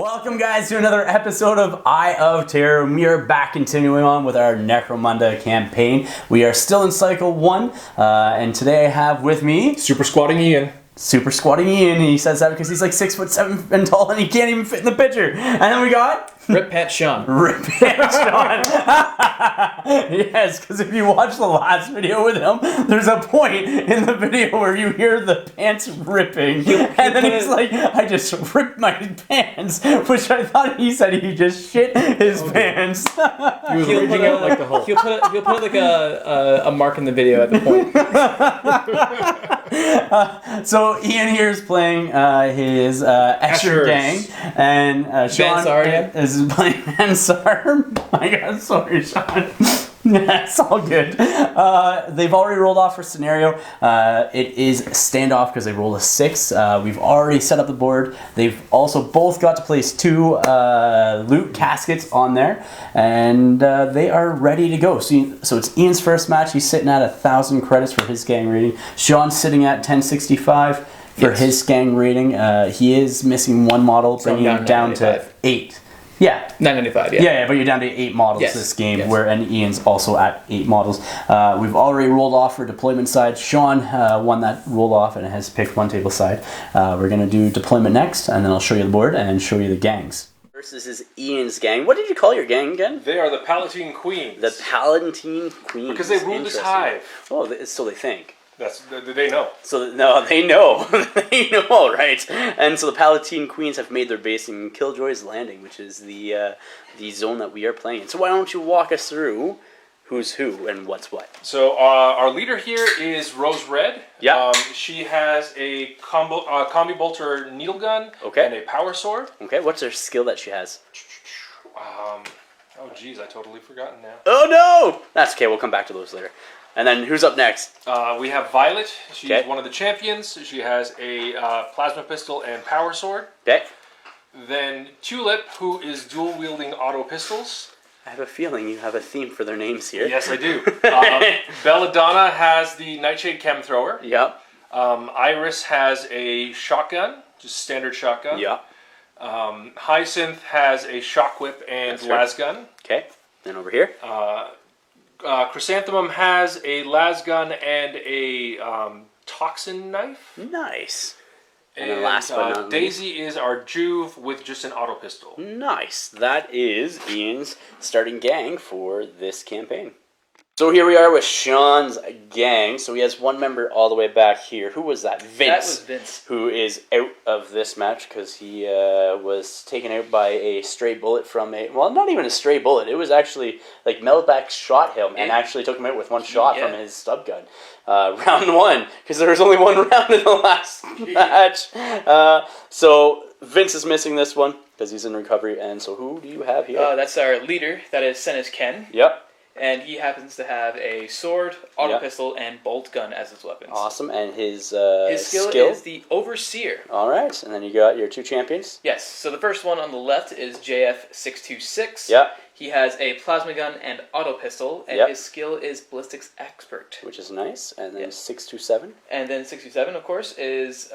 Welcome guys to another episode of Eye of Terror. We are back continuing on with our Necromunda campaign. We are still in cycle 1 and today I have with me Super Squatting Ian. Super Squatting Ian. He says that because he's like 6'7" and tall and he can't even fit in the picture. And then we got Rip Pants Sean. Rip Pants Sean. Yes, because if you watch the last video with him, there's a point in the video where you hear the pants ripping, and then he's like, "I just ripped my pants," which I thought he said he just shit his pants. He was raging out like the Hulk. He'll put like a mark in the video at the point. So Ian here is playing his Escher gang, and Sean is playing Saar. My God, sorry, Sean. It's all good. They've already rolled off for scenario. It is standoff because they rolled a 6. We've already set up the board. They've also both got to place 2 loot caskets on there, and they are ready to go. So it's Ian's first match. He's sitting at 1,000 credits for his gang rating. Sean's sitting at 1065 for his gang rating. He is missing 1 model, bringing him down to 8. Yeah. 995, yeah. Yeah, but you're down to 8 models this game, and Ian's also at 8 models. We've already rolled off for deployment side. Sean won that roll off and has picked 1 table side. We're going to do deployment next, and then I'll show you the board and show you the gangs. Versus is Ian's gang. What did you call your gang again? They are the Palatine Queens. The Palatine Queens. Because they rule this hive. Oh, so they think. They know. So no, they know. They know, right? And so the Palatine Queens have made their base in Killjoy's Landing, which is the zone that we are playing in. So why don't you walk us through who's who and what's what? So our leader here is Rose Red. Yeah. She has a combi bolter needle gun. Okay. And a power sword. Okay. What's her skill that she has? Oh geez, I totally forgotten now. Oh no! That's okay. We'll come back to those later. And then who's up next? We have Violet. She's one of the champions. She has a plasma pistol and power sword. Okay. Then Tulip, who is dual wielding auto pistols. I have a feeling you have a theme for their names here. Yes, I do. Belladonna has the Nightshade Chem Thrower. Yep. Iris has a shotgun, just standard shotgun. Yep. Hyacinth has a shock whip and las gun. Okay. Then over here. Chrysanthemum has a las gun and a toxin knife. Nice. And then last but not least, Daisy is our Juve with just an auto pistol. Nice. That is Ian's starting gang for this campaign. So here we are with Sean's gang. So he has 1 member all the way back here. Who was that? Vince. That was Vince. Who is out of this match because he was taken out by a stray bullet from a... Well, not even a stray bullet. It was actually... Like, Melback shot him and actually took him out with 1 shot from his stub gun. Round 1. Because there was only 1 round in the last match. So Vince is missing this one because he's in recovery. And so who do you have here? That's our leader. That is Senis Ken. Yep. And he happens to have a sword, auto pistol, and bolt gun as his weapons. Awesome. And his skill is the Overseer. All right. And then you got your 2 champions. Yes. So the first one on the left is JF626. Yeah. He has a plasma gun and auto pistol, and his skill is Ballistics Expert. Which is nice. And then 627. And then 627, of course, is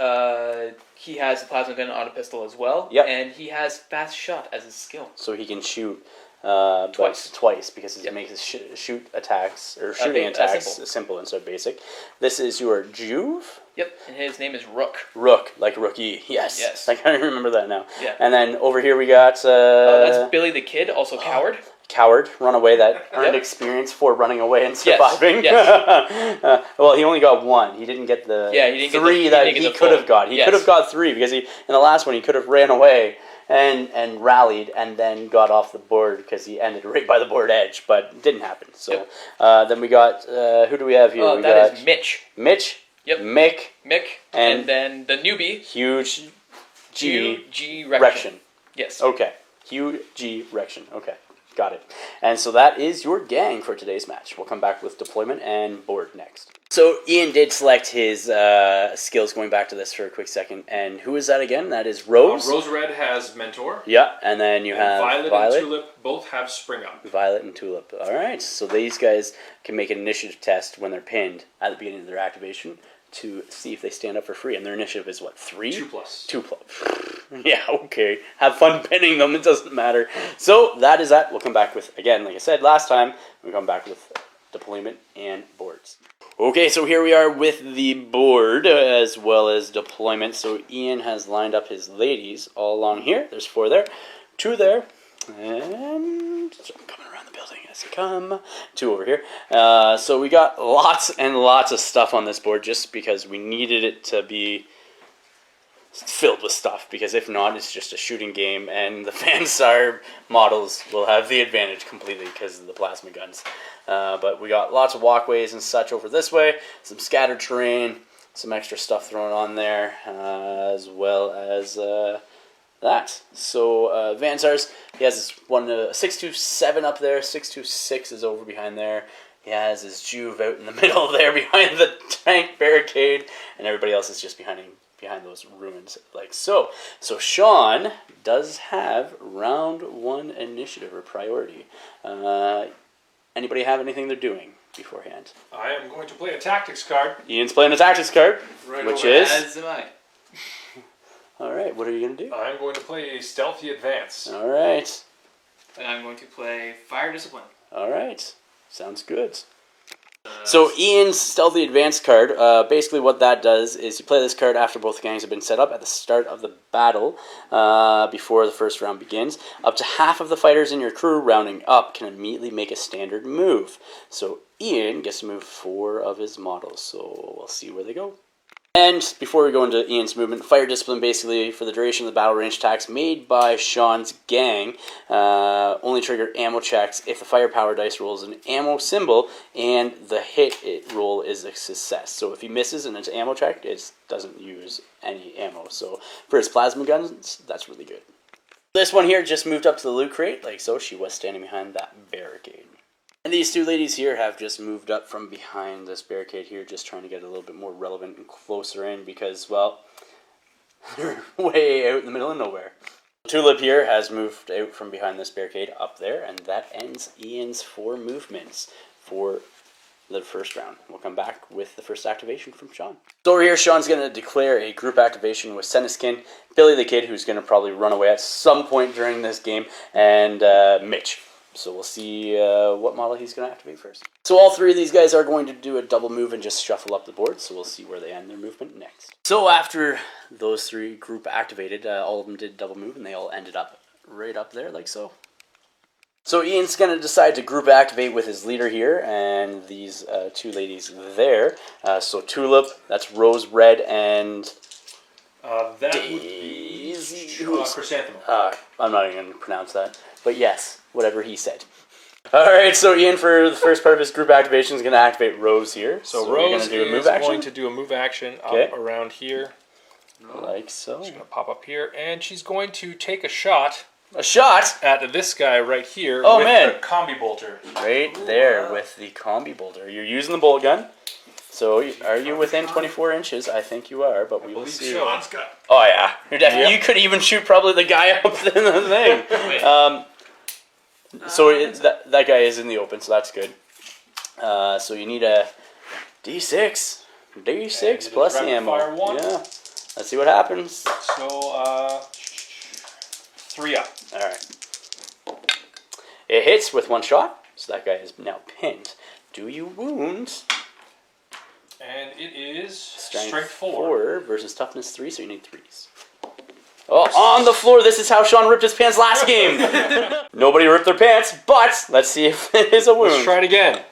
he has a plasma gun and auto pistol as well. Yep. And he has Fast Shot as his skill. So he can shoot... Twice because it makes his shoot attacks or shooting attacks simple instead of basic. This is your Juve. Yep, and his name is Rook. Rook, like rookie. Yes. I can't remember that now. Yeah. And then over here we got. That's Billy the Kid, also Coward. Coward, runaway that earned experience for running away and surviving. Yes. Well, he only got 1. He didn't get the 3 that he could have got. He could have got 3 because in the last one he could have ran away. And rallied and then got off the board because he ended right by the board edge, but it didn't happen. So then we got, who do we have here? That is Mitch. Mitch? Yep. Mick. And then the newbie. Huge G. Rection. Yes. Okay. Huge G. Rection. Okay. Got it. And so that is your gang for today's match. We'll come back with deployment and board next. So Ian did select his skills, going back to this for a quick second. And who is that again? That is Rose. Rose Red has Mentor. Yeah, and then you have Violet and Tulip both have Spring Up. Violet and Tulip. All right, so these guys can make an initiative test when they're pinned at the beginning of their activation to see if they stand up for free. And their initiative is what, 3? 2+. 2+. Yeah, okay. Have fun pinning them. It doesn't matter. So that is that. We'll come back with, again, like I said last time, we'll come back with deployment and boards. Okay, so here we are with the board as well as deployment. So Ian has lined up his ladies all along here. There's 4 there, 2 there, and so I'm coming around the building as I come. 2 over here. So we got lots and lots of stuff on this board just because we needed it to be filled with stuff, because if not, it's just a shooting game, and the Saar models will have the advantage completely because of the plasma guns. But we got lots of walkways and such over this way, some scattered terrain, some extra stuff thrown on there, as well as that. So Saar's, he has his 627 up there, 626 is over behind there. He has his Juve out in the middle there behind the tank barricade, and everybody else is just behind those ruins, like so. So Sean does have round 1 initiative or priority. Anybody have anything they're doing beforehand? I am going to play a tactics card. Ian's playing a tactics card, right, which is... As am I. Alright, what are you going to do? I'm going to play a stealthy advance. Alright. And I'm going to play Fire Discipline. Alright, sounds good. So Ian's Stealthy Advance card, basically what that does is you play this card after both gangs have been set up at the start of the battle, before the first round begins. Up to half of the fighters in your crew, rounding up, can immediately make a standard move. So Ian gets to move 4 of his models, so we'll see where they go. And before we go into Ian's movement, Fire Discipline, basically, for the duration of the battle range attacks made by Sean's gang, only trigger ammo checks if the firepower dice rolls an ammo symbol and the hit roll is a success. So if he misses and it's an ammo check, it doesn't use any ammo. So for his plasma guns, that's really good. This one here just moved up to the loot crate, like so. She was standing behind that barricade. And these 2 ladies here have just moved up from behind this barricade here, just trying to get a little bit more relevant and closer in because, well, they're way out in the middle of nowhere. Tulip here has moved out from behind this barricade up there, and that ends Ian's 4 movements for the first round. We'll come back with the first activation from Sean. So over here, Sean's going to declare a group activation with Seniskin, Billy the Kid, who's going to probably run away at some point during this game, and Mitch. So we'll see what model he's going to activate first. So all 3 of these guys are going to do a double move and just shuffle up the board. So we'll see where they end their movement next. So after those 3 group activated, all of them did double move and they all ended up right up there like so. So Ian's going to decide to group activate with his leader here and these 2 ladies there. So Tulip, that's Rose Red, and... that would be Chrysanthemum. I'm not even going to pronounce that. But yes, whatever he said. Alright, so Ian, for the first part of his group activation, is going to activate Rose here. So Rose is going to do a move action up around here. Like so. She's going to pop up here, and she's going to take a shot. A shot? At this guy right here with the combi bolter. Right there with the combi bolter. You're using the bolt gun. So, are you within 24 inches? I think you are, but we will see. Sean's got. Oh yeah, you're definitely. You could even shoot probably the guy up in the thing. So that guy is in the open, so that's good. So you need a D6 plus the ammo. Yeah. Let's see what happens. So 3 up. All right. It hits with 1 shot, so that guy is now pinned. Do you wound? And it is strength 4 versus toughness 3, so you need 3s. Oh, on the floor. This is how Sean ripped his pants last game. Nobody ripped their pants, but let's see if it is a wound. Let's try it again.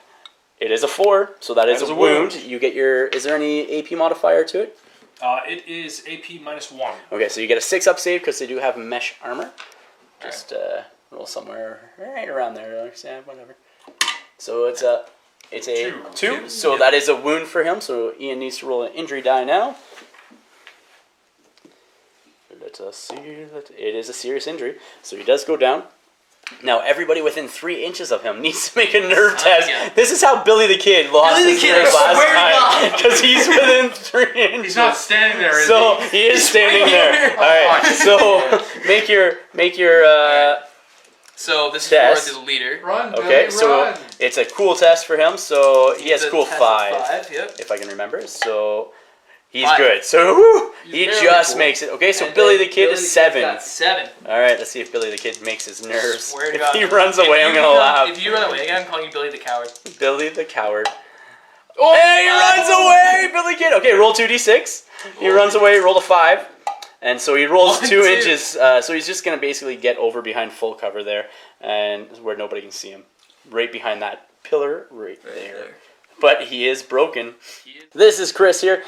It is a 4, so that is a wound. You get your. Is there any AP modifier to it? It is AP -1. Okay, so you get a 6 up save because they do have mesh armor. Just roll somewhere right around there. Yeah, whatever. So it's a 2. So that is a wound for him. So Ian needs to roll an injury die now. Let us see. It is a serious injury, so he does go down. Now everybody within 3 inches of him needs to make a nerve test. Yeah. This is how Billy the Kid lost his nerve last time, because he's within 3 inches. He's not standing there, is so he is standing there. All right. So make your. So this test. is for the leader. Run, Billy, okay, so run. It's a cool test for him. So he has cool 5, yep. if I can remember. So He's good. So he just cool. makes it. Okay, so Billy the Kid is 7. Got 7. All right, let's see if Billy the Kid makes his nerves. Swear to If God. he runs away, I'm gonna laugh. If you run away again, I'm calling you Billy the Coward. Billy the Coward. Oh, and he runs away, Billy Kid. Okay, roll 2d6. He runs away. Roll a 5. And so he rolls 2 inches. So he's just gonna basically get over behind full cover there, and where nobody can see him, right behind that pillar, right there. But he is broken. This is Chris here.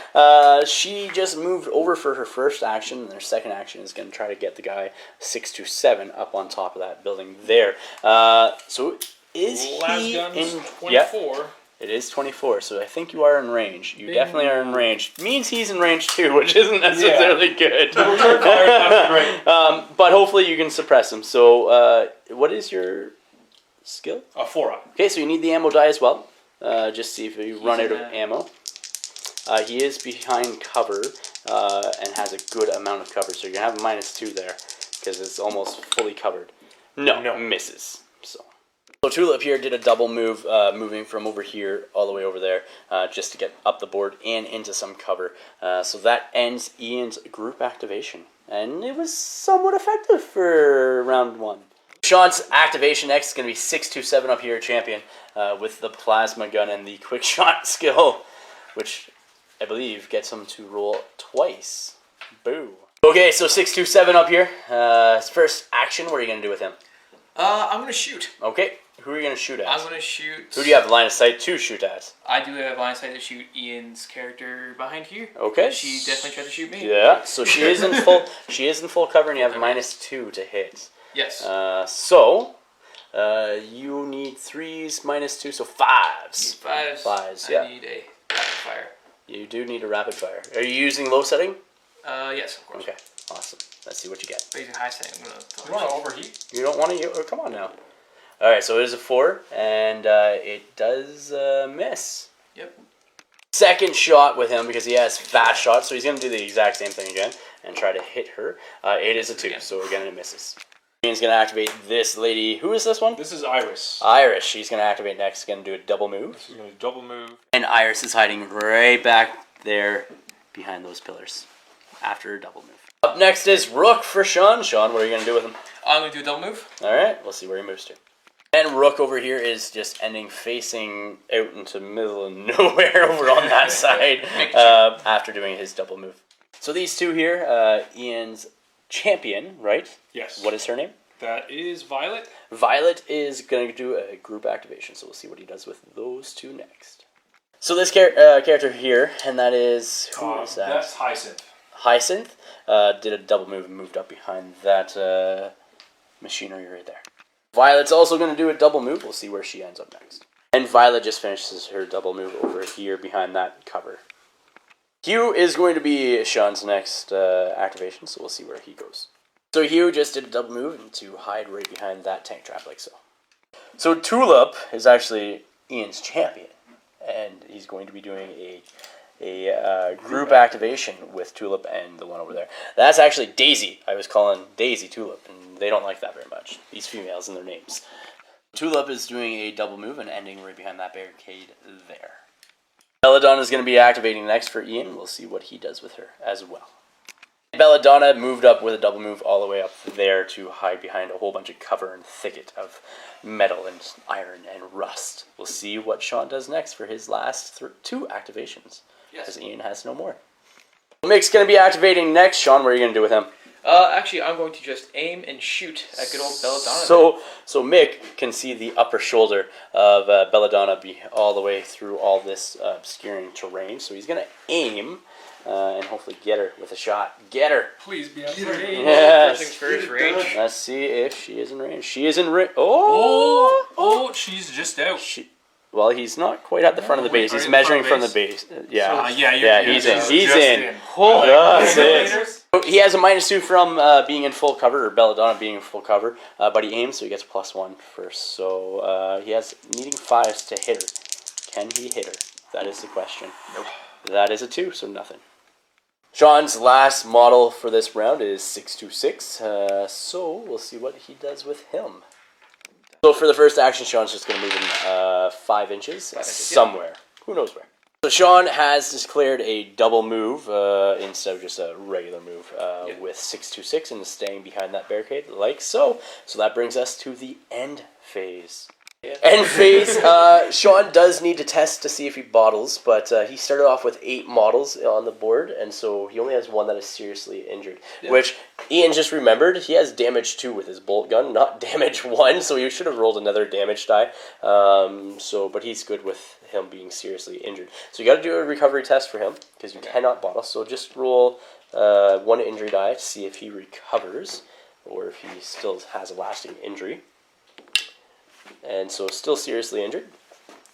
She just moved over for her first action, and her second action is going to try to get the guy 627 up on top of that building there. So is he in 24? Yeah, it is 24, so I think you are in range. You definitely are in range. Means he's in range too, which isn't necessarily good. But hopefully you can suppress him. So what is your skill? A 4 up. Okay, so you need the ammo die as well. Just see if you run out of ammo. He is behind cover and has a good amount of cover, so you're going to have a -2 there because it's almost fully covered. No, misses. So Tulip here did a double move, moving from over here all the way over there just to get up the board and into some cover. So that ends Ian's group activation, and it was somewhat effective for round 1. Sean's activation next is going to be 627 up here, champion, with the plasma gun and the quick shot skill, which I believe gets him to roll twice. Boo. Okay, so 627 up here. His first action, what are you going to do with him? I'm going to shoot. Okay, who are you going to shoot at? I'm going to shoot... Who do you have line of sight to shoot at? I do have line of sight to shoot Ian's character behind here. Okay. She definitely tried to shoot me. Yeah, so she is in full cover, and you have -2 to hit. Yes. You need 3s, -2, so 5s. 5s. Yeah. I need a rapid fire. You do need a rapid fire. Are you using low setting? Yes, of course. Okay, awesome. Let's see what you get. Using high setting. I'm gonna you want to overheat? You don't want to? Oh, come on now. All right, so it is a 4, and it does miss. Yep. Second shot with him because he has fast shots, so he's going to do the exact same thing again and try to hit her. It is a 2, so again it misses. Ian's going to activate this lady. Who is this one? This is Iris. Iris. She's going to activate next. Going to do a double move. She's going to double move. And Iris is hiding right back there behind those pillars after a double move. Up next is Rook for Sean. Sean, what are you going to do with him? I'm going to do a double move. All right. We'll see where he moves to. And Rook over here is just ending facing out into the middle of nowhere over on that side after doing his double move. So these two here, Ian's champion, right? Yes. What is her name? That is Violet. Violet is going to do a group activation, so we'll see what he does with those two next. So this character here, and that is... Who is that? That's Hyacinth. Hyacinth did a double move and moved up behind that machinery right there. Violet's also going to do a double move. We'll see where she ends up next. And Violet just finishes her double move over here behind that cover. Hugh is going to be Sean's next activation, so we'll see where he goes. So Hugh just did a double move to hide right behind that tank trap like so. So Tulip is actually Ian's champion, and he's going to be doing a group activation with Tulip and the one over there. That's actually Daisy. I was calling Daisy Tulip, and they don't like that very much, these females and their names. Tulip is doing a double move and ending right behind that barricade there. Belladonna is going to be activating next for Ian. We'll see what he does with her as well. Belladonna moved up with a double move all the way up there to hide behind a whole bunch of cover and thicket of metal and iron and rust. We'll see what Sean does next for his last 2 activations. Yes. Because Ian has no more. Mick's going to be activating next. Sean, what are you going to do with him? Actually, I'm going to just aim and shoot at good old Belladonna. So Mick can see the upper shoulder of Belladonna all the way through all this obscuring terrain. So he's going to aim and hopefully get her with a shot. Get her! Please be on range. Yes. First things first, range. Let's see if she is in range. She is in range. Oh, she's just out. Well, he's not quite at the front of the base. He's measuring from the base. Yeah, he's in. He's in. That's it. He has a -2 from being in full cover, or Belladonna being in full cover, but he aims, so he gets +1 first. So he has needing 5s to hit her. Can he hit her? That is the question. Nope. That is a 2, so nothing. Sean's last model for this round is 626, so we'll see what he does with him. So for the first action, Sean's just going to move him 5 inches somewhere. Who knows where? So Sean has declared a double move instead of just a regular move with 626 and staying behind that barricade like so. So that brings us to the end phase. Yeah. End phase, Sean does need to test to see if he bottles, but he started off with 8 models on the board, and so he only has one that is seriously injured, which Ian just remembered, he has damage 2 with his bolt gun, not damage 1, so he should have rolled another damage die, but he's good with him being seriously injured. So you got to do a recovery test for him, because you cannot bottle, so just roll 1 injury die to see if he recovers, or if he still has a lasting injury. And so still seriously injured.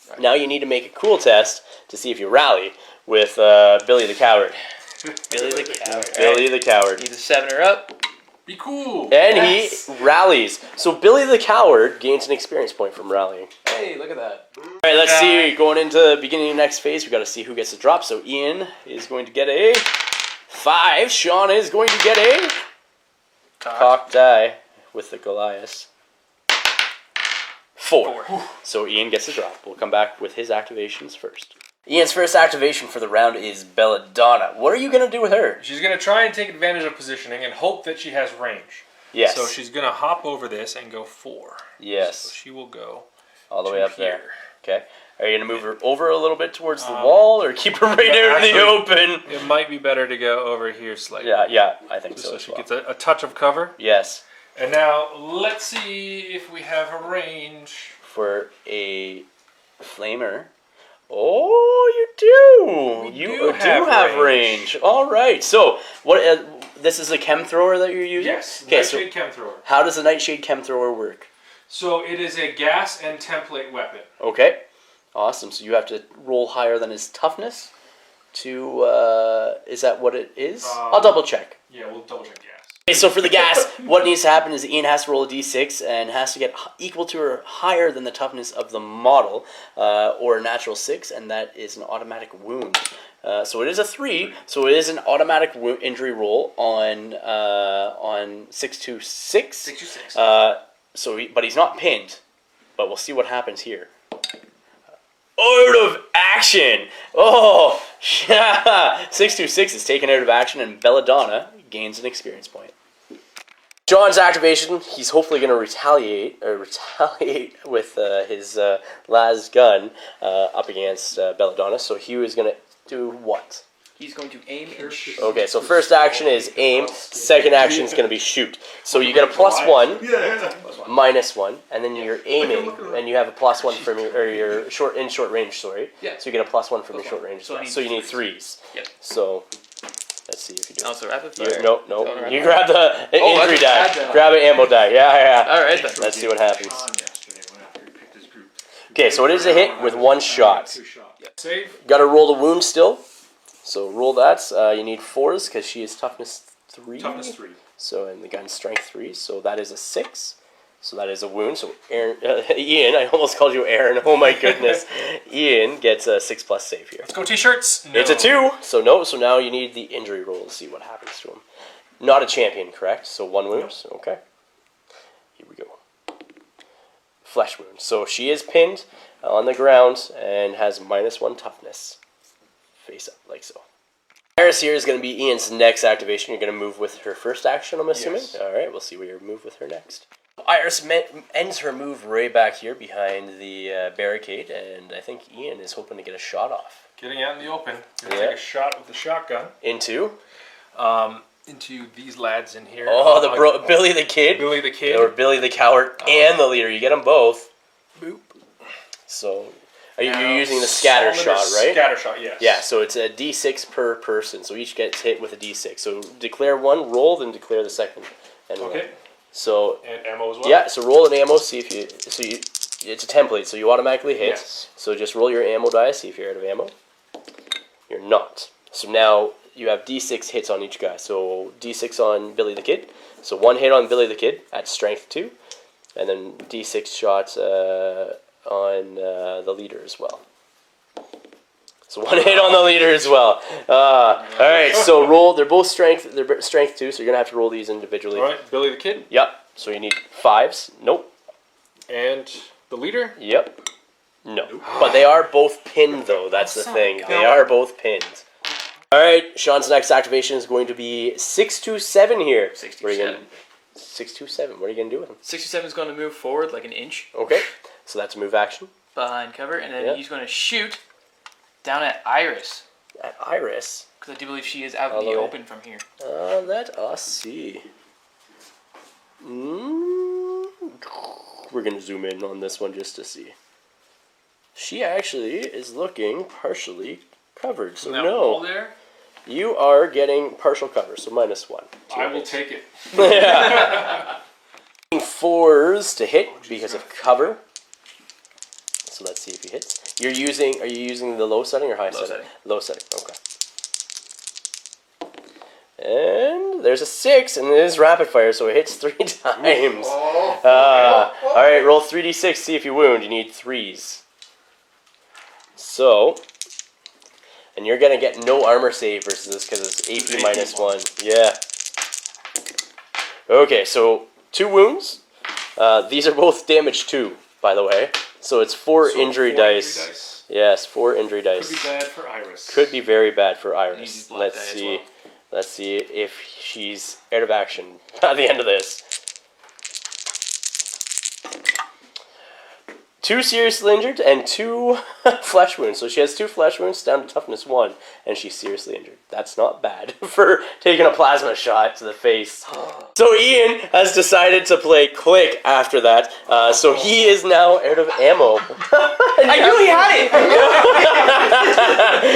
Right. Now you need to make a cool test to see if you rally with Billy the Coward. Billy the Coward. Billy the Coward. He's a 7-er up. Be cool. And he rallies. So Billy the Coward gains an experience point from rallying. Hey, look at that. All right, let's see. Going into the beginning of the next phase, we got to see who gets the drop. So Ian is going to get a 5. Sean is going to get a cocked die with the Goliath. 4. So Ian gets a drop. We'll come back with his activations first. Ian's first activation for the round is Belladonna. What are you going to do with her? She's going to try and take advantage of positioning and hope that she has range. Yes. So she's going to hop over this and go 4. Yes. So she will go all the way up here. There. Okay. Are you going to move her over a little bit towards the wall or keep her right out in the open? It might be better to go over here slightly. Yeah, I think so. So she gets a touch of cover. Yes. And now, let's see if we have a range. For a flamer. Oh, you do! You do have range. All right. So, what? This is a chem thrower that you're using? Yes, Nightshade chem thrower. How does a Nightshade chem thrower work? So, it is a gas and template weapon. Okay. Awesome. So, you have to roll higher than his toughness to... is that what it is? I'll double check. Yeah, we'll double check gas. Okay, so for the gas, what needs to happen is Ian has to roll a d6 and has to get equal to or higher than the toughness of the model, or a natural 6, and that is an automatic wound. So it is a 3, so it is an automatic injury roll on 626. 626. But he's not pinned, but we'll see what happens here. Out of action! Oh, yeah! 626 is taken out of action, and Belladonna gains an experience point. John's activation, he's hopefully going to retaliate with his las gun up against Belladonna. So he is going to do what? He's going to aim and shoot. Okay, so first action is aim. Second action is going to be shoot. So you get a +1, -1, and then you're aiming, and you have a +1 from your short range. Sorry. Yeah. So you get a +1 from your short range. So you need 3s. Yep. So let's see if you do. Also rapid fire. No. You grab the injury die. Grab an ammo die. Yeah. All right then. Let's see what happens. Okay, so it is a hit with 1 shot. Save. Got to roll the wound still. So roll that. You need 4s because she is toughness 3. Toughness 3. So and the gun's strength 3. So that is a 6. So that is a wound. So Aaron, Ian, I almost called you Aaron. Oh my goodness. Ian gets a 6+ save here. Let's go t-shirts. No. It's a 2. So no. So now you need the injury roll to see what happens to him. Not a champion, correct? So 1 wound. Yep. Okay. Here we go. Flesh wound. So she is pinned on the ground and has -1 toughness. Face up, like so. Iris here is going to be Ian's next activation. You're going to move with her first action, I'm assuming? Yes. Alright, we'll see where you move with her next. Iris ends her move right back here behind the barricade, and I think Ian is hoping to get a shot off. Getting out in the open. Gonna take a shot with the shotgun. Into these lads in here. Oh, Billy the Kid. Billy the Kid. Or Billy the Coward and the leader. You get them both. Boop. So... You're using the scatter shot, right? Scatter shot, yes. Yeah, so it's a d6 per person, so each gets hit with a d6. So declare 1, roll, then declare the second. And okay. So and ammo as well. Yeah, so roll an ammo. See if you. It's a template, so you automatically hit. Yes. So just roll your ammo die. See if you're out of ammo. You're not. So now you have d6 hits on each guy. So d6 on Billy the Kid. So 1 hit on Billy the Kid at strength 2, and then d6 shots. On the leader as well. So 1 hit on the leader as well. Alright, so roll. They're both strength. They're strength 2, so you're going to have to roll these individually. Alright, Billy the Kid? Yep. So you need 5s. Nope. And the leader? Yep. No. But they are both pinned, though. That's the thing. They are both pinned. Alright, Sean's next activation is going to be 627 here. 627. 627. What are you going to do with him? 627 is going to move forward like an inch. Okay. So that's a move action. Behind cover, and then he's going to shoot down at Iris. At Iris? Because I do believe she is out in the open from here. Let us see. We're going to zoom in on this one just to see. She actually is looking partially covered, so no. There? You are getting partial cover, so -1. I will take it. Yeah. 4s to hit because of cover. So let's see if he hits. Are you using the low setting or high setting? Low setting, okay. And there's a 6, and it is rapid fire, so it hits 3 times. Alright, roll 3d6, see if you wound. You need 3s. So, and you're gonna get no armor save versus this because it's AP -1. Yeah. Okay, so 2 wounds. These are both damage 2, by the way. So it's 4 injury dice. Yes, 4 injury dice. Could be bad for Iris. Could be very bad for Iris. Let's see. Let's see if she's out of action at the end of this. 2 seriously injured and 2 flesh wounds. So she has 2 flesh wounds down to toughness 1, and she's seriously injured. That's not bad for taking a plasma shot to the face. So Ian has decided to play Click after that. So he is now out of ammo. I knew he had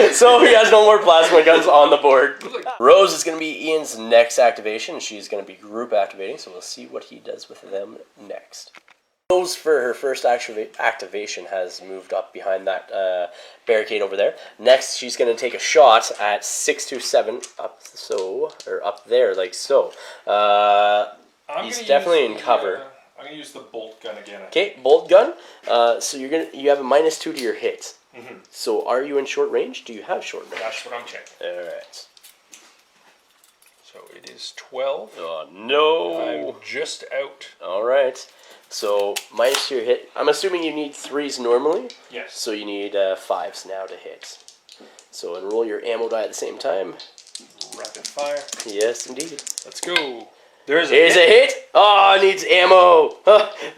it! So he has no more plasma guns on the board. Rose is going to be Ian's next activation. She's going to be group activating, so we'll see what he does with them next. Rose, for her first activation, has moved up behind that barricade over there. Next, she's going to take a shot at 627 up there, like so. He's definitely in cover. I'm going to use the bolt gun again. Okay, bolt gun. So you have a -2 to your hit. So are you in short range? Do you have short range? That's what I'm checking. All right. So it is 12. Oh no! I'm just out. All right. So minus to your hit. I'm assuming you need 3s normally. Yes. So you need 5s now to hit. So enroll your ammo die at the same time. Rapid fire. Yes, indeed. Let's go. There's a hit. Oh, it needs ammo.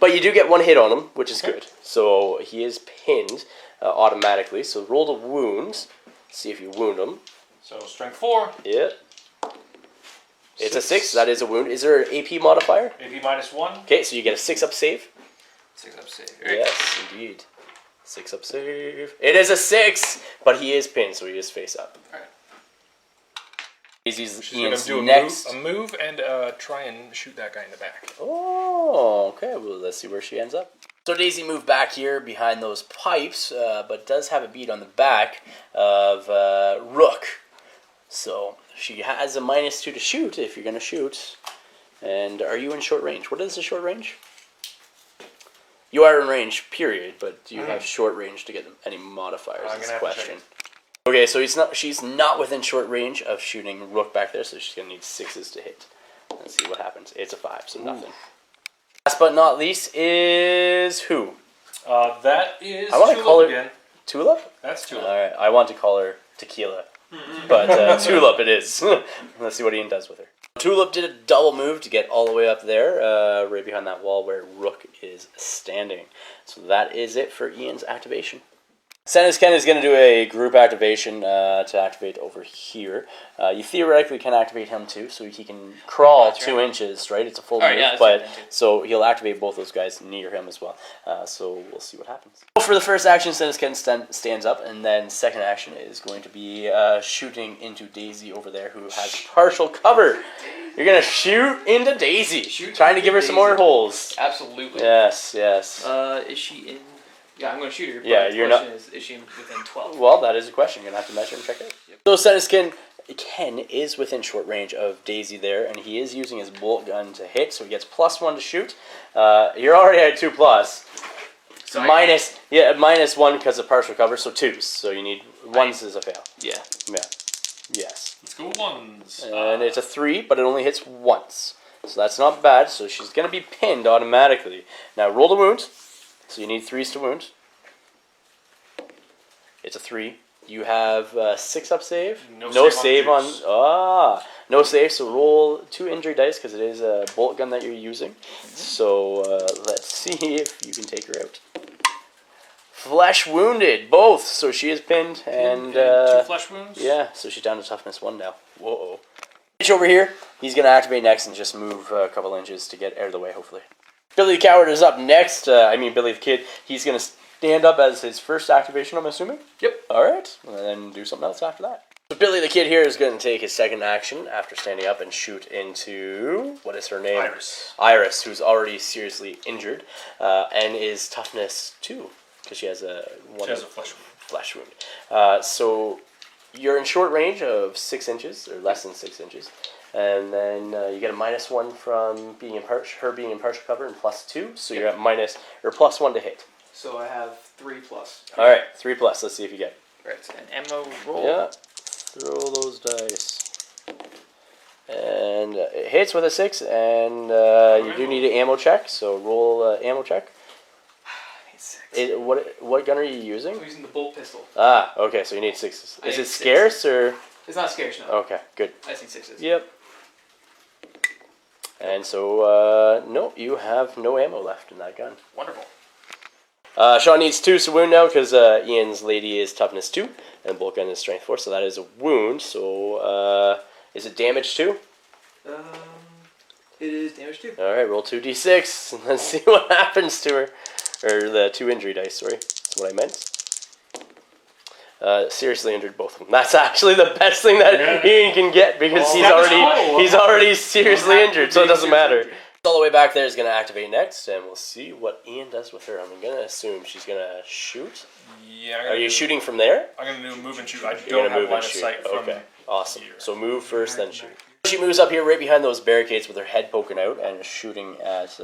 But you do get 1 hit on him, which is good. So he is pinned automatically. So roll the wounds. See if you wound him. So strength 4. Yeah. It's a 6. That is a wound. Is there an AP modifier? AP -1. Okay, so you get a 6-up save. 6-up save. Yes, indeed. 6-up save. It is a 6, but he is pinned, so he is face up. Alright. She's going to do next. a move and try and shoot that guy in the back. Oh, okay. Well, let's see where she ends up. So Daisy moved back here behind those pipes, but does have a beat on the back of Rook. So she has a -2 to shoot if you're going to shoot. And are you in short range? What is the short range? You are in range, period, but do you have short range to get any modifiers? Is the question. Okay, so she's not within short range of shooting Rook back there, so she's going to need 6s to hit. Let's see what happens. It's a 5, so nothing. Last but not least is who? That is I want to call her again. Tulip? That's Tulip. Alright, I want to call her Tequila. But Tulip it is. Let's see what Ian does with her. Tulip did a double move to get all the way up there, right behind that wall where Rook is standing. So that is it for Ian's activation. Senesken is going to do a group activation to activate over here. You theoretically can activate him too, so he can crawl 2 inches, right? It's a full move, but so he'll activate both those guys near him as well. So we'll see what happens. For the first action, Senesken stands up, and then second action is going to be shooting into Daisy over there, who has partial cover. You're going to shoot into Daisy, trying to give her some more holes. Absolutely. Yes, yes. Is she in... Yeah, I'm going to shoot her. But yeah, you're not. Is she within 12? Well, that is a question. You're going to have to measure and check it. Yep. So Senesken Ken is within short range of Daisy there, and he is using his bolt gun to hit, so he gets +1 to shoot. You're already at 2+. So -1 because of partial cover, so 2s. So you need 1s as a fail. Yeah. Yeah. Yes. Let's go 1s. And it's a 3, but it only hits once. So that's not bad, so she's going to be pinned automatically. Now roll the wound. So you need 3s to wound. It's a 3. You have 6-up save. No save on. No save. So roll 2 injury dice because it is a bolt gun that you're using. So let's see if you can take her out. Flesh wounded, both. So she is pinned and 2 flesh wounds. Yeah. So she's down to toughness 1 now. Whoa. Over here, he's gonna activate next and just move a couple inches to get out of the way. Hopefully, Billy the Coward is up next. Billy the Kid. He's gonna stand up as his first activation, I'm assuming? Yep. Alright, and then do something else after that. So Billy the Kid here is going to take his second action after standing up and shoot into, what is her name? Iris, who's already seriously injured, and is toughness 2, because she has a flesh wound. So you're in short range of 6 inches, or less than 6 inches, and then you get a -1 from being in her being in partial cover, and +2, so you're at +1 to hit. So I have 3+. Alright, 3+. Let's see if you get. Right, an ammo roll. Yeah. Throw those dice. And it hits with a 6, and you do need an ammo check, so roll ammo check. I need 6. What gun are you using? I'm using the bolt pistol. Okay, so you need 6s. Is it scarce, or? It's not scarce, no. Okay, good. I just need 6s. Yep. And so, no, you have no ammo left in that gun. Wonderful. Sean needs 2 to wound now because Ian's lady is toughness 2 and bolt gun is strength 4, so that is a wound. So is it damage 2? It is damage 2. All right, roll 2d6 and let's see what happens to her, or the 2 injury dice. Sorry, that's what I meant. Seriously injured both of them. That's actually the best thing that Ian can get because he's already seriously injured, so it doesn't matter. All the way back there is going to activate next, and we'll see what Ian does with her. I'm going to assume she's going to shoot. Yeah. Are you shooting from there? I'm going to do a move and shoot. I don't have line of sight from awesome. here. So move first, then shoot. She moves up here right behind those barricades with her head poking out and shooting at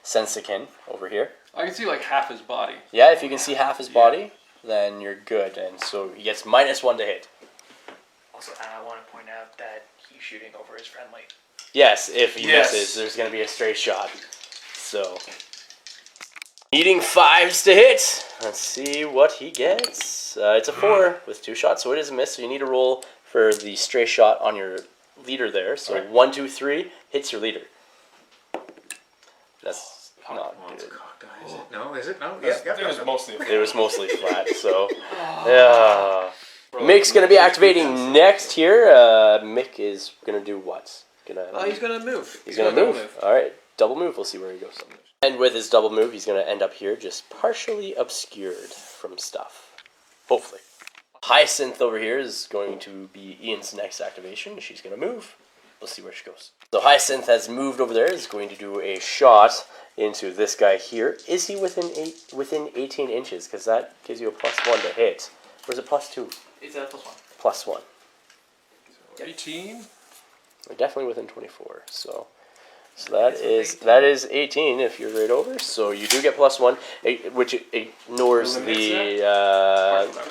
Sensikin over here. I can see like half his body. Yeah, if you can see half his body, then you're good. And so he gets -1 to hit. Also, I want to point out that he's shooting over his friendly. Yes, if he misses, there's going to be a stray shot. So, needing 5s to hit. Let's see what he gets. It's a 4 with 2 shots, so it is a miss. So you need to roll for the stray shot on your leader there. So 1, 2, 3 hits your leader. That's not good. Is it? No, is it? No? It was mostly It was mostly flat, so yeah. Mick's going to be activating next here. Mick is going to do what? He's gonna move. He's gonna move. All right, double move. We'll see where he goes. And with his double move, he's gonna end up here, just partially obscured from stuff. Hopefully. Hyacinth over here is going to be Ian's next activation. She's gonna move. We'll see where she goes. So Hyacinth has moved over there. Is going to do a shot into this guy here. Is he within 18 inches? Because that gives you a +1 to hit. Or is it +2? It's a +1. +1. 18. We're definitely within 24, so that is 18 if you're right over. So you do get +1, which ignores the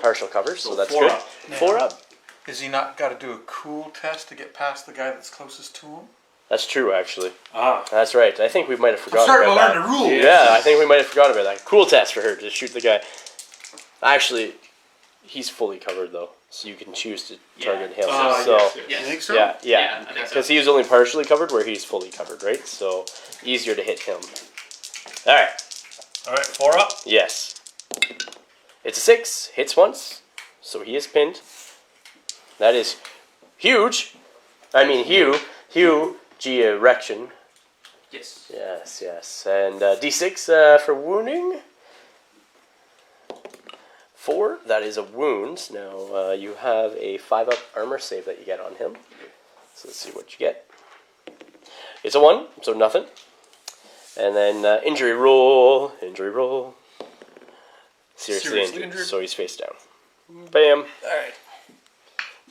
partial cover, so that's good. 4 up. Has he not got to do a cool test to get past the guy that's closest to him? That's true, actually. That's right. I think we might have forgotten starting about to learn that. the rules. Yeah, I think we might have forgotten about that. Cool test for her to shoot the guy. Actually, he's fully covered though, so you can choose to target him. Yes. You think so? Yeah, because he was only partially covered where he's fully covered, right? So easier to hit him. All right, 4 up. yes. It's a 6, hits once, so he is pinned. That is huge. I mean, Hugh, G-erection. Yes. Yes. And D6 for wounding. 4, that is a wound. Now, you have a 5-up armor save that you get on him. So let's see what you get. It's a 1, so nothing. And then injury roll. Seriously injured, so he's face down. Bam. Alright.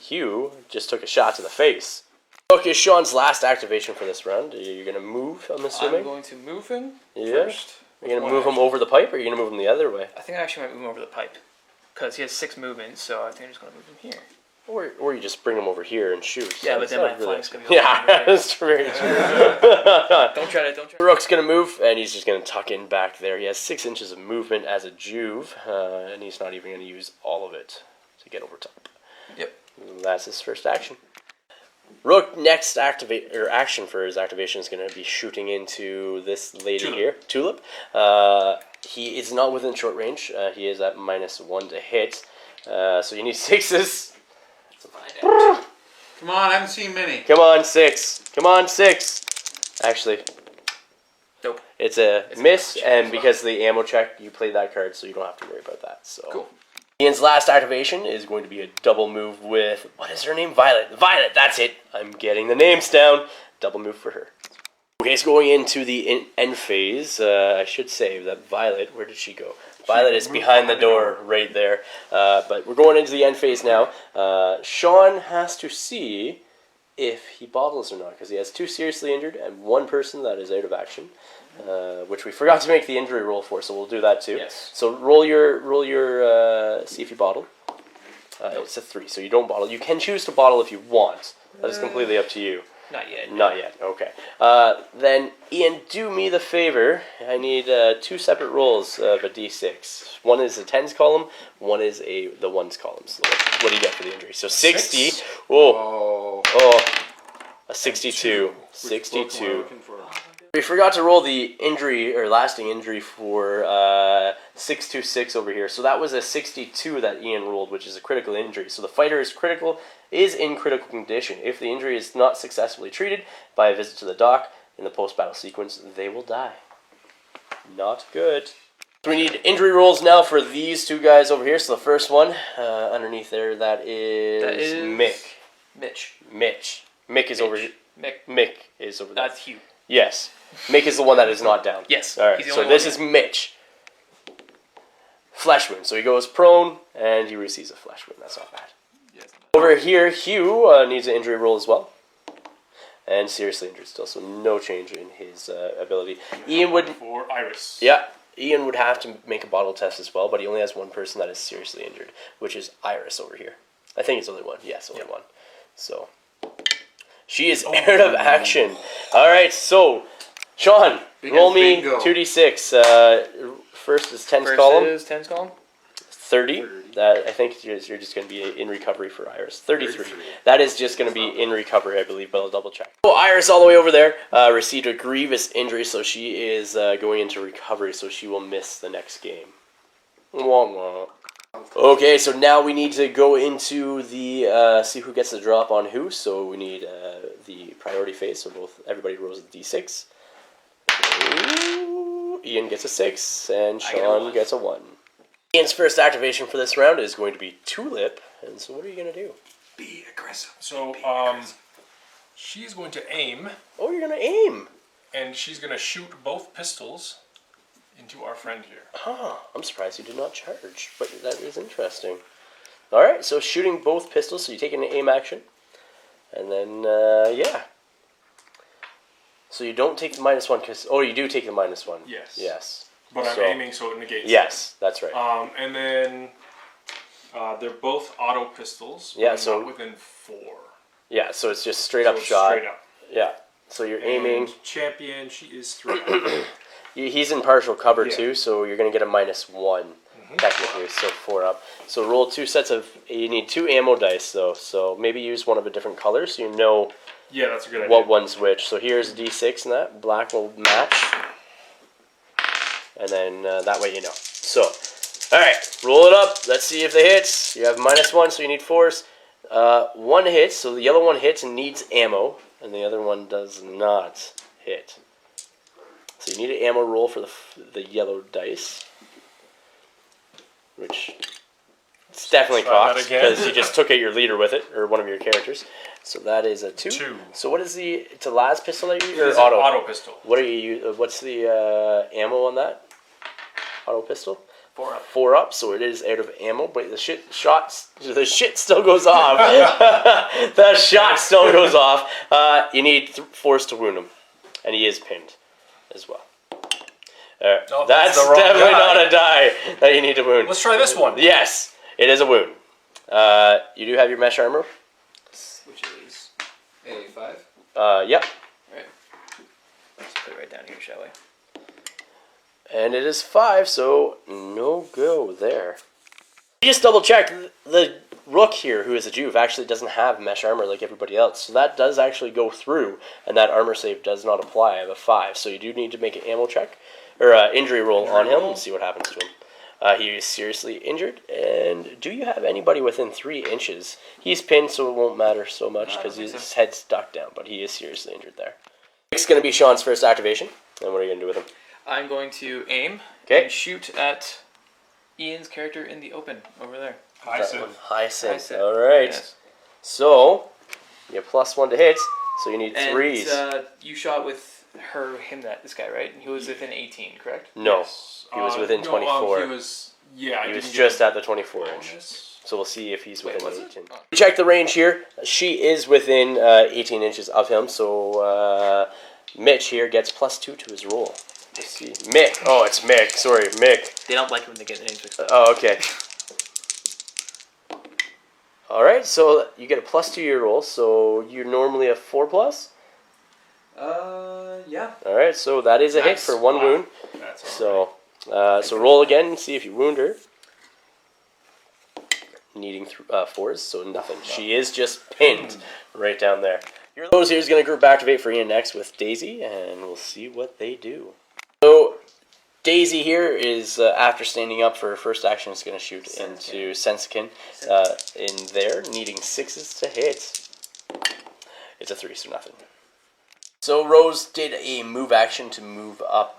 Hugh just took a shot to the face. Okay, Sean's last activation for this round. You're going to move, I'm assuming? I'm going to move him Yeah. first. You're going to move him over the pipe, or are you going to move him the other way? I think I actually might move him over the pipe. Because he has 6 movements, so I think I'm just going to move him here. Or you just bring them over here and shoot. Yeah, so but it's then not my really- flank's gonna be Yeah, that's very true. Don't try to. Rook's gonna move, and he's just gonna tuck in back there. He has 6 inches of movement as a Juve, and he's not even gonna use all of it to get over top. Yep. And that's his first action. Rook next action for his activation is gonna be shooting into this lady here, Tulip. He is not within short range. He is at -1 to hit, so you need 6s. Come on, I haven't seen many. Come on, 6. Come on, 6. Actually, Nope. it's a miss, and because of the ammo check, you play that card, so you don't have to worry about that. So, Cool. Ian's last activation is going to be a double move with, what is her name? Violet. Violet, that's it. I'm getting the names down. Double move for her. Okay, so going into the end phase, I should say that Violet, where did she go? Violet is behind the door right there. But we're going into the end phase now. Sean has to see if he bottles or not, because he has 2 seriously injured and 1 person that is out of action, which we forgot to make the injury roll for, so we'll do that too. Yes. So roll your see if you bottle. It's a 3, so you don't bottle. You can choose to bottle if you want. That is completely up to you. Not yet. Not yet. Okay. Then Ian, do me the favor. I need 2 separate rolls of a d6. One is a tens column. One is the ones column. So what do you get for the injury? So 60. Oh, a 62. 62. We forgot to roll the injury or lasting injury for 626 over here. So that was a 62 that Ian rolled, which is a critical injury. So the fighter is in critical condition. If the injury is not successfully treated by a visit to the dock in the post-battle sequence, they will die. Not good. So we need injury rolls now for these 2 guys over here. So the first one underneath there, that is Mick. Mitch. Mick is over here. Mick is over there. That's Hugh. Yes. Mick is the one that is not down. Yes. All right. So this is Mitch. Flesh wound. So he goes prone and he receives a flesh wound. That's not bad. Yes. Over here, Hugh needs an injury roll as well. And seriously injured still, so no change in his ability. Ian would... For Iris. Yeah. Ian would have to make a bottle test as well, but he only has 1 person that is seriously injured, which is Iris over here. I think it's only 1. Yes, only 1. So... She is out of action. All right, so... Sean, roll me 2d6. First is tens column. First is tens column. 30. That I think you're just going to be in recovery for Iris. 33. That is just going to be in recovery, I believe, but I'll double check. So Iris, all the way over there, received a grievous injury, so she is going into recovery, so she will miss the next game. Wah, wah. Okay, so now we need to go into the see who gets the drop on who. So we need the priority phase. So everybody rolls a d6. Ooh, Ian gets a 6, and Sean gets a 1. Ian's first activation for this round is going to be Tulip. And so what are you going to do? Be aggressive. So, she's going to aim. Oh, you're going to aim. And she's going to shoot both pistols into our friend here. Oh, I'm surprised you did not charge, but that is interesting. Alright, so shooting both pistols, so you take an aim action. And then, yeah. So you don't take the -1, because... Oh, you do take the -1. Yes. Yes. But I'm aiming, so it negates. Yes, that's right. And then they're both auto pistols. Yeah, but so not within 4. Yeah, so it's just straight up shot. Straight up. Yeah. So you're aiming. Champion, she is 3. He's in partial cover too, so you're gonna get a -1 technically. So 4 up. So roll 2 sets of. You need 2 ammo dice though. So maybe use one of a different color so you know. Yeah, that's a good idea. What one's which? So here's d6 and that black will match. And then that way you know. So, alright, roll it up. Let's see if they hit. You have -1, so you need 4s. 1 hits, so the yellow one hits and needs ammo. And the other one does not hit. So you need an ammo roll for the yellow dice. Which it's definitely cocked, because you just took out your leader with it, or one of your characters. So that is a 2. 2. So what is it's a las pistol that you use? It's auto? Auto pistol. What are you? What's the ammo on that? Auto pistol? 4 up. 4 up, so it is out of ammo, but the shit still goes off. The shot still goes off. You need 4s to wound him, and he is pinned as well. No, that's definitely not a die that you need to wound. Let's try this one. Yes, it is a wound. You do have your mesh armor. Which is a 5. Yep. Right. Let's put it right down here, shall we? And it is 5, so no go there. Just double check. The Rook here, who is a Juve, actually doesn't have mesh armor like everybody else. So that does actually go through, and that armor save does not apply. I have a 5, so you do need to make an ammo check, or injury roll on him and see what happens to him. He is seriously injured, and do you have anybody within 3 inches? He's pinned, so it won't matter so much because his head's stuck down, but he is seriously injured there. It's going to be Sean's first activation, and what are you going to do with him? I'm going to aim and shoot at Ian's character in the open over there. Hyacinth. Alright. Yes. So, you have +1 to hit, so you need 3s. And you shot with this guy, right? And he was within 18, correct? No. He was within 24. He was just at the 24 inch. So we'll see if he's within 18. Check the range here. She is within 18 inches of him, so Mitch here gets +2 to his roll. Let's see. Mick. Oh, it's Mick. Sorry, Mick. They don't like when they get names mixed up. Oh, okay. Alright, so you get a +2 to your roll, so you're normally a 4+? Yeah. Alright, so that is a hit for 1 wound. So roll again, see if you wound her. Needing 4s, so nothing. She is just pinned right down there. Your Rose here is going to group activate for Ian next with Daisy, and we'll see what they do. So Daisy here is, after standing up for her first action, is going to shoot into Sensikin in there, needing 6s to hit. It's a 3, so nothing. So Rose did a move action to move up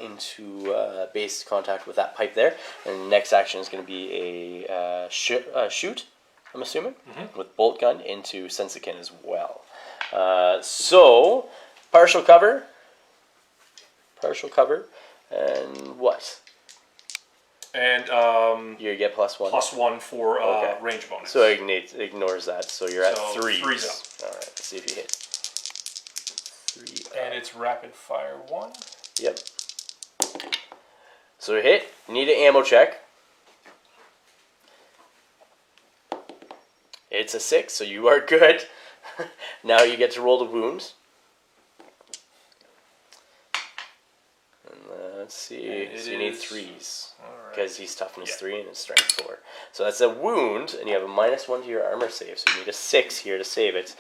into base contact with that pipe there, and the next action is going to be a shoot, I'm assuming, with bolt gun into Sensikin as well. So partial cover, and what? And you get +1. +1 for range bonus. So it ignores that. So you're at 3. 3's up. All right, let's see if you hit. 3 up. And it's rapid fire 1. Yep. So hit. You need an ammo check. It's a 6, so you are good. Now you get to roll the wounds. Let's see. So you need 3s. Because he's toughness 3 and his strength 4. So that's a wound, and you have a -1 to your armor save. So you need a 6 here to save it.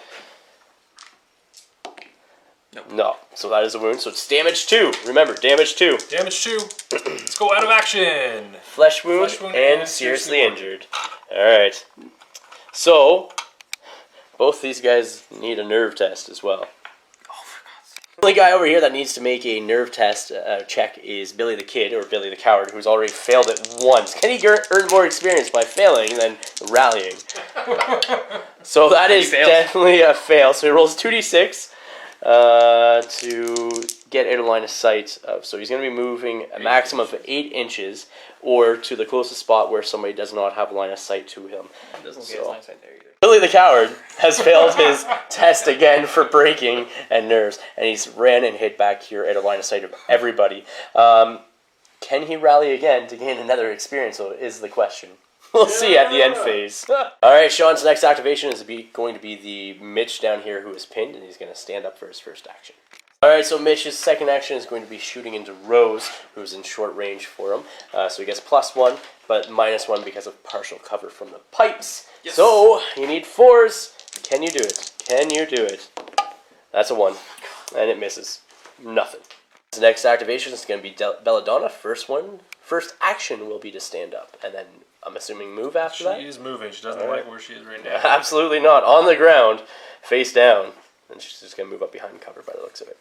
Nope. No. So that is a wound. So it's damage 2. Remember, damage 2. Damage 2. Let's go out of action. Flesh wound and seriously injured. Alright. So, both these guys need a nerve test as well. The only guy over here that needs to make a nerve test check is Billy the Kid, or Billy the Coward, who's already failed it once. Can he earn more experience by failing than rallying? So that is definitely a fail. So he rolls 2d6 to get out of line of sight. So he's going to be moving a maximum of 8 inches, or to the closest spot where somebody does not have line of sight to him. Doesn't get line of sight there either. Billy the Coward has failed his test again for breaking and nerves, and he's ran and hid back here at a line of sight of everybody. Can he rally again to gain another experience, is the question. We'll see at the end phase. Alright, Sean's next activation is going to be the Mitch down here who is pinned, and he's going to stand up for his first action. Alright, so Mitch's second action is going to be shooting into Rose, who's in short range for him. So he gets +1, but -1 because of partial cover from the pipes. Yes. So, you need 4s. Can you do it? Can you do it? That's a 1. And it misses. Nothing. The next activation is going to be Belladonna. First action will be to stand up. And then, I'm assuming, move after that? She is moving. She doesn't like where she is right now. Absolutely not. On the ground, face down. And she's just going to move up behind cover by the looks of it.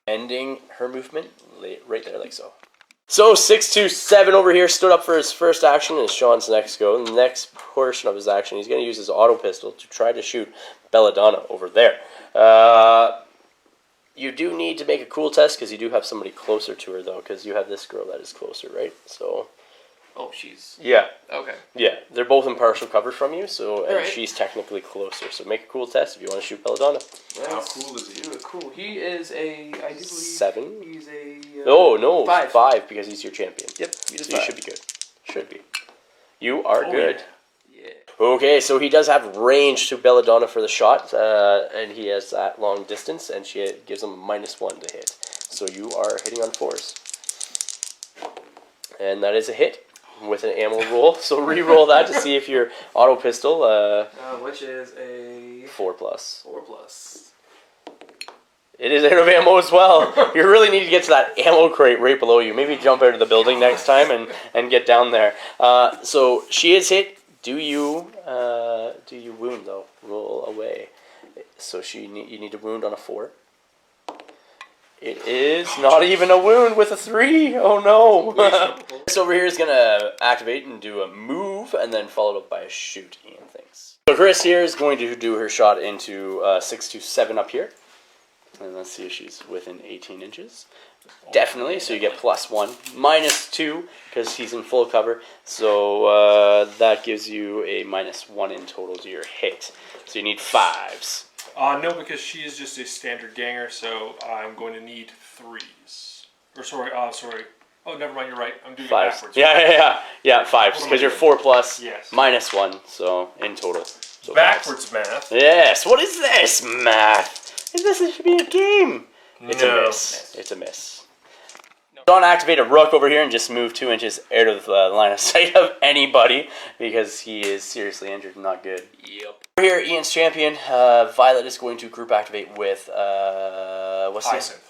Ending her movement right there, like so. So 627 over here stood up for his first action, and Sean's next go. The next portion of his action, he's going to use his auto pistol to try to shoot Belladonna over there. You do need to make a cool test because you do have somebody closer to her, though, because you have this girl that is closer, right? So. Oh, she's... Yeah. Okay. Yeah, they're both in partial cover from you, so and she's technically closer. So make a cool test if you want to shoot Belladonna. How cool is he? Cool. He is a... I do believe 7. He's a... no, 5. 5 because he's your champion. Yep. So you should be good. Should be. You are good. Yeah. Okay, so he does have range to Belladonna for the shot, and he has that long distance, and she gives him a -1 to hit. So you are hitting on 4s. And that is a hit with an ammo roll. So re-roll that to see if your auto pistol, which is a 4+. 4+. It is out of ammo as well. You really need to get to that ammo crate right below you. Maybe jump out of the building next time and get down there. So she is hit. Do you wound though? Roll away. So you need to wound on a 4. It is not even a wound with a 3. Oh no! This over here is gonna activate and do a move, and then followed up by a shoot. Ian thinks. So Chris here is going to do her shot into 627 up here. And let's see if she's within 18 inches. Definitely, so you get +1. -2, because he's in full cover. So that gives you a -1 in total to your hit. So you need 5s. No, because she is just a standard ganger, so I'm going to need 3s. Or sorry. Oh, never mind, you're right. I'm doing 5s. it backwards. Yeah, 5s, because you're 4+, yes. -1, so in total. So Backwards 5s. math. Yes, what is this math? This should be a game. It's No. a miss. It's a miss. Don't activate a rook over here and just move 2 inches out of the line of sight of anybody because he is seriously injured and not good. Yep. Over here, Ian's champion. Violet is going to group activate with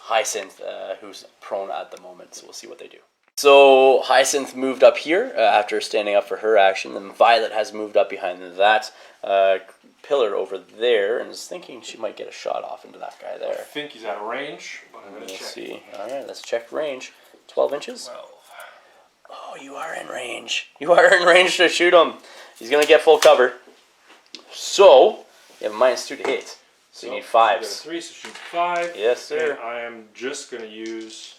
Hyacinth, who's prone at the moment. So we'll see what they do. So Hyacinth moved up here after standing up for her action, and Violet has moved up behind that pillar over there and is thinking she might get a shot off into that guy I there. think he's out of range, but I'm going to check. Let's see. Alright, let's check range. 12 inches? 12. Oh, you are in range. You are in range to shoot him. He's going to get full cover. So, you have a -2 to hit. So you need 5s. 3, so shoot 5. Yes, sir. And I am just going to use...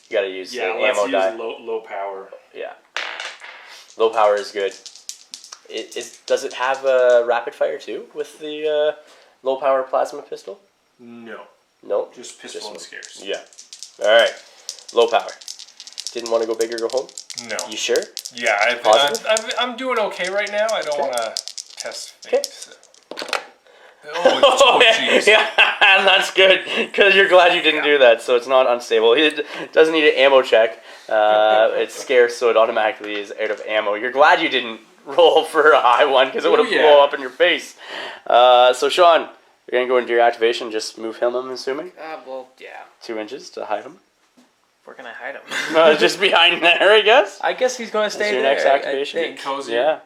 You got to use the let's ammo use die. low power. Yeah. Low power is good. Does it have a rapid fire too with the low power plasma pistol? No. No. Just pistol and scarce. Yeah. All right. Low power. Didn't want to go big or go home? No. You sure? Yeah, I'm doing okay right now. I don't want to test things. Oh, jeez. Yeah, that's good because you're glad you didn't do that, so it's not unstable. It doesn't need an ammo check. It's scarce, so it automatically is out of ammo. You're glad you didn't roll for a high one because it would have blown up in your face. So Sean, you're gonna go into your activation. Just move him. I'm assuming. Well, yeah. 2 inches to hide him. Where can I hide him? Just behind there, I guess. I guess he's going to stay That's your there. next activation. I think. Cozy. Yeah.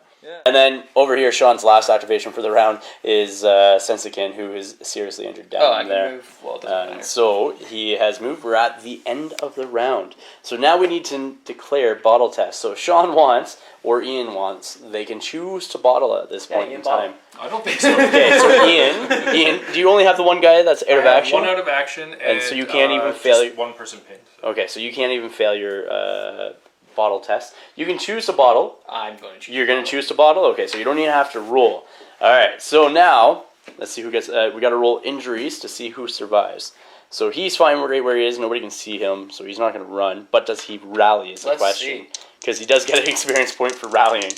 And then over here, Sean's last activation for the round is Sensikin, who is seriously injured down there. Move. Well, it doesn't matter. So he has moved. We're at the end of the round. So now we need to declare bottle test. So Sean wants, or Ian wants, they can choose to bottle at this point in time. I don't think so. Okay, so Ian, do you only have the one guy that's out of action? One out of action, and so you can't even fail. One person pinned. Okay, so you can't even fail your bottle test. You can choose to bottle. I'm going to choose. You're going to choose to bottle? Okay, so you don't even have to roll. Alright, so now, let's see who gets... we got to roll injuries to see who survives. So he's fine right where he is. Nobody can see him, so he's not going to run. But does he rally is the question. Because he does get an experience point for rallying.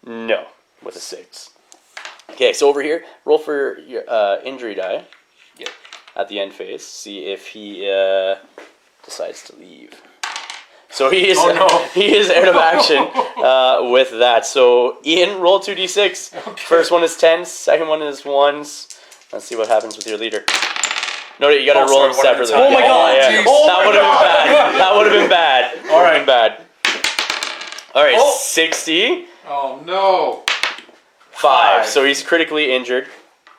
No, with a 6. Okay, so over here, roll for your injury die. Yep. At the end phase. See if he decides to leave. So he is he is out of action with that. So Ian, roll 2d6. Okay. First one is 10s, second one is 1s. Let's see what happens with your leader. No, you gotta roll them separately. Oh my god! Yeah. That would have been bad. That would have been bad. All right. Bad. All right, 60. Oh no! 5. So he's critically injured,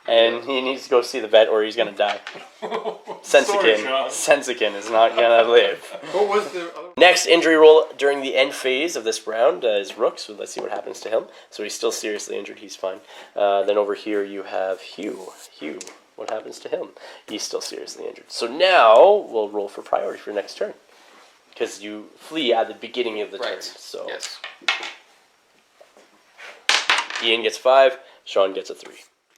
and he needs to go see the vet, or he's gonna die. Sensikin is not gonna live. What was the other? Next injury roll during the end phase of this round is Rook, so let's see what happens to him. So he's still seriously injured, he's fine. Then over here you have Hugh. Hugh, what happens to him? He's still seriously injured. So now we'll roll for priority for next turn. Because you flee at the beginning of the turn. So yes. Ian gets 5, Sean gets a 3.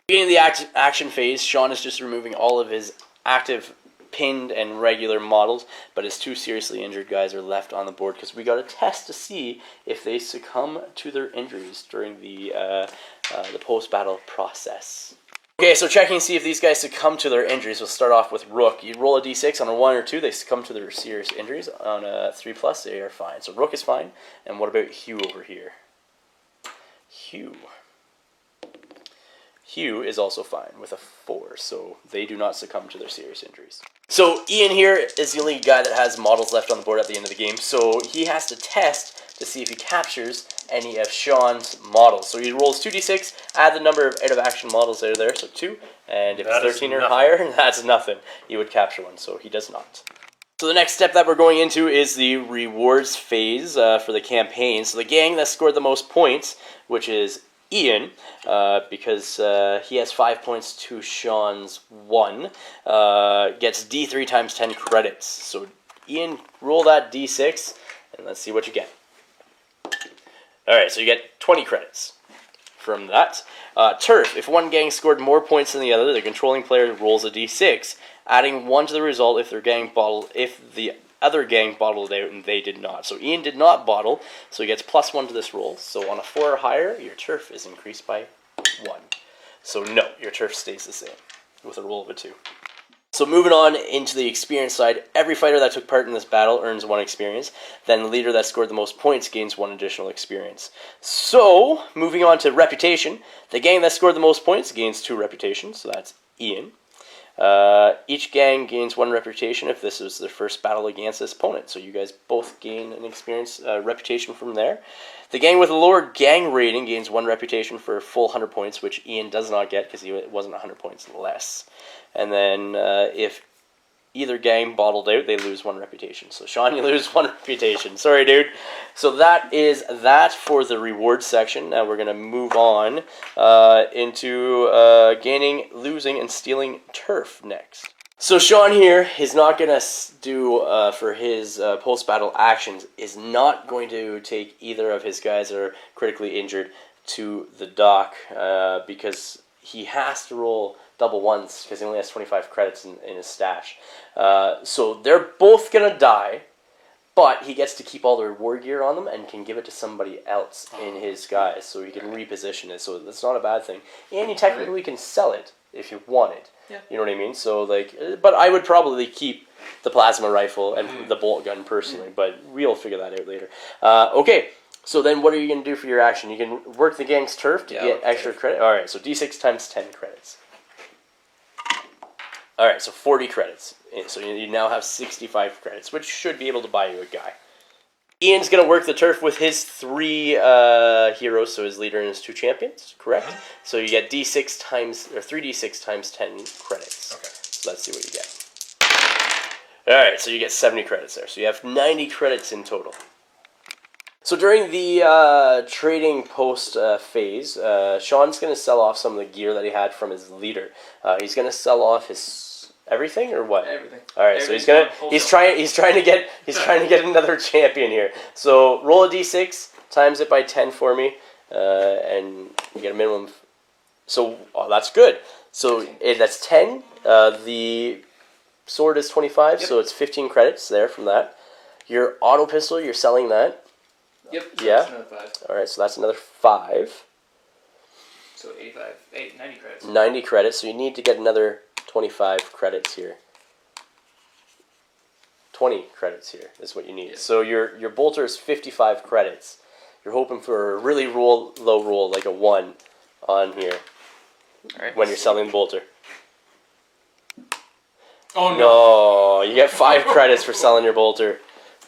Beginning of the action phase, Sean is just removing all of his active pinned and regular models, but his 2 seriously injured guys are left on the board because we got a test to see if they succumb to their injuries during the post-battle process. Okay, so checking to see if these guys succumb to their injuries. We'll start off with Rook. You roll a d6 on a 1 or 2, they succumb to their serious injuries. On a 3+, they are fine. So Rook is fine. And what about Hugh over here? Hugh is also fine with a 4, so they do not succumb to their serious injuries. So Ian here is the only guy that has models left on the board at the end of the game, so he has to test to see if he captures any of Sean's models. So he rolls 2d6, add the number of out-of-action models that are there, so 2, and if it's 13 or higher, that's nothing. He would capture one, so he does not. So the next step that we're going into is the rewards phase for the campaign. So the gang that scored the most points, which is Ian, because he has 5 points to Sean's 1, gets D3 times 10 credits. So Ian, roll that D6, and let's see what you get. Alright, so you get 20 credits from that. Turf, if one gang scored more points than the other, the controlling player rolls a D6, adding 1 to the result if the other gang bottled out and they did not. So Ian did not bottle, so he gets +1 to this roll. So on a 4 or higher, your turf is increased by 1. So no, your turf stays the same with a roll of a 2. So moving on into the experience side, every fighter that took part in this battle earns 1 experience. Then the leader that scored the most points gains 1 additional experience. So, moving on to reputation, the gang that scored the most points gains 2 reputation, so that's Ian. Each gang gains 1 reputation if this is their first battle against this opponent. So you guys both gain an experience reputation from there. The gang with a lower gang rating gains 1 reputation for a full 100 points, which Ian does not get because he wasn't 100 points less. And then if either gang bottled out, they lose 1 reputation. So Sean, you lose 1 reputation. Sorry, dude. So that is that for the rewards section. Now we're going to move on into gaining, losing, and stealing turf next. So Sean here is not going to do, for his post-battle actions, is not going to take either of his guys that are critically injured to the dock because he has to roll double 1s because he only has 25 credits in his stash. So they're both going to die, but he gets to keep all their war gear on them and can give it to somebody else in his guys so he can reposition it. So that's not a bad thing. And you technically can sell it if you want it. Yeah. You know what I mean? So but I would probably keep the plasma rifle and the bolt gun personally, but we'll figure that out later. Okay. So then what are you going to do for your action? You can work the gang's turf to get extra credit. Alright, so D6 times 10 credits. Alright, so 40 credits. So you now have 65 credits, which should be able to buy you a guy. Ian's going to work the turf with his 3 heroes, so his leader and his 2 champions, correct? So you get 3d6 times 10 credits. Okay. So let's see what you get. Alright, so you get 70 credits there. So you have 90 credits in total. So during the trading post phase, Sean's going to sell off some of the gear that he had from his leader. He's going to sell off his everything or what? Everything. All right, so he's trying to get another champion here. So roll a d6, times it by 10 for me, and you get a minimum. So that's good. So that's 10. The sword is 25, so it's 15 credits there from that. Your auto pistol, you're selling that. Yep. So that's another 5. All right, so that's another 5. So 90 credits. 90 credits, so you need to get another 25 credits here. 20 credits here is what you need. Yep. So your bolter is 55 credits. You're hoping for a really low roll, like a 1 on here when you're selling the bolter. Oh no! You get 5 credits for selling your bolter.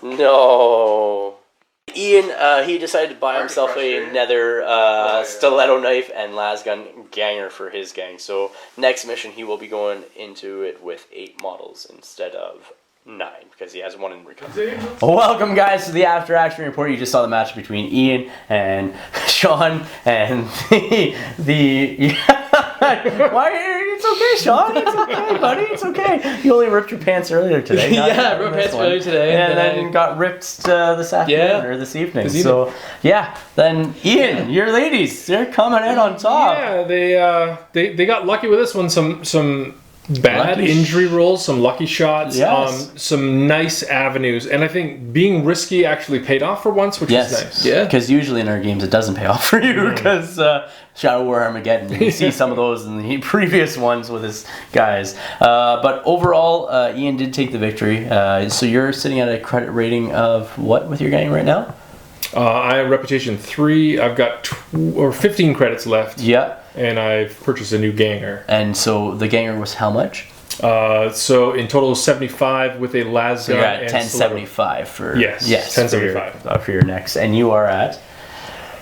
No. Ian, he decided to buy himself a nether stiletto knife and lasgun ganger for his gang. So next mission he will be going into it with 8 models instead of 9 because he has 1 in recovery. Welcome guys to the after action report. You just saw the match between Ian and Sean and the Why? It's okay, Sean. It's okay, buddy. It's okay. You only ripped your pants earlier today. Yeah, I ripped pants earlier today. And then got ripped this afternoon or this evening. So, yeah. Then, Ian, your ladies, they're coming in on top. Yeah, they got lucky with this one. Some bad injury rolls, some lucky shots, some nice avenues, and I think being risky actually paid off for once, which is nice. Yeah, because usually in our games it doesn't pay off for you because Shadow War Armageddon. You see some of those in the previous ones with his guys. But overall, Ian did take the victory. So you're sitting at a credit rating of what with your gang right now? I have reputation 3. I've got 15 credits left. Yeah. And I've purchased a new ganger. And so the ganger was how much? So in total 75 with a las gun. You're at 1075 for 1075 for your next, and you are at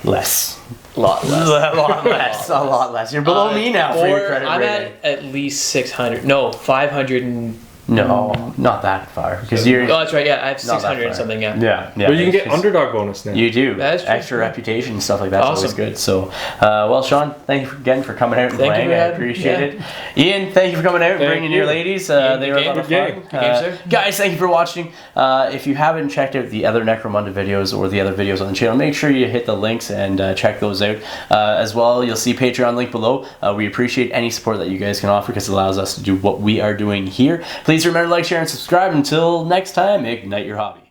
less. A lot less. A lot less. You're below me now for your credit I'm rating. at least 600. No, 500 and... No, not that far. Because you're. Oh, that's right. Yeah, I have 600 and something. Yeah. Yeah. But you can get underdog bonus now. You do. That is true. Extra reputation and stuff like that's always good. So, well, Sean, thank you again for coming out and playing. I appreciate it. Ian, thank you for coming out and bringing your ladies. They were a lot of fun. Guys, thank you for watching. If you haven't checked out the other Necromunda videos or the other videos on the channel, make sure you hit the links and check those out. As well, you'll see Patreon link below. We appreciate any support that you guys can offer because it allows us to do what we are doing here. Please remember to like, share, and subscribe. Until next time, ignite your hobby.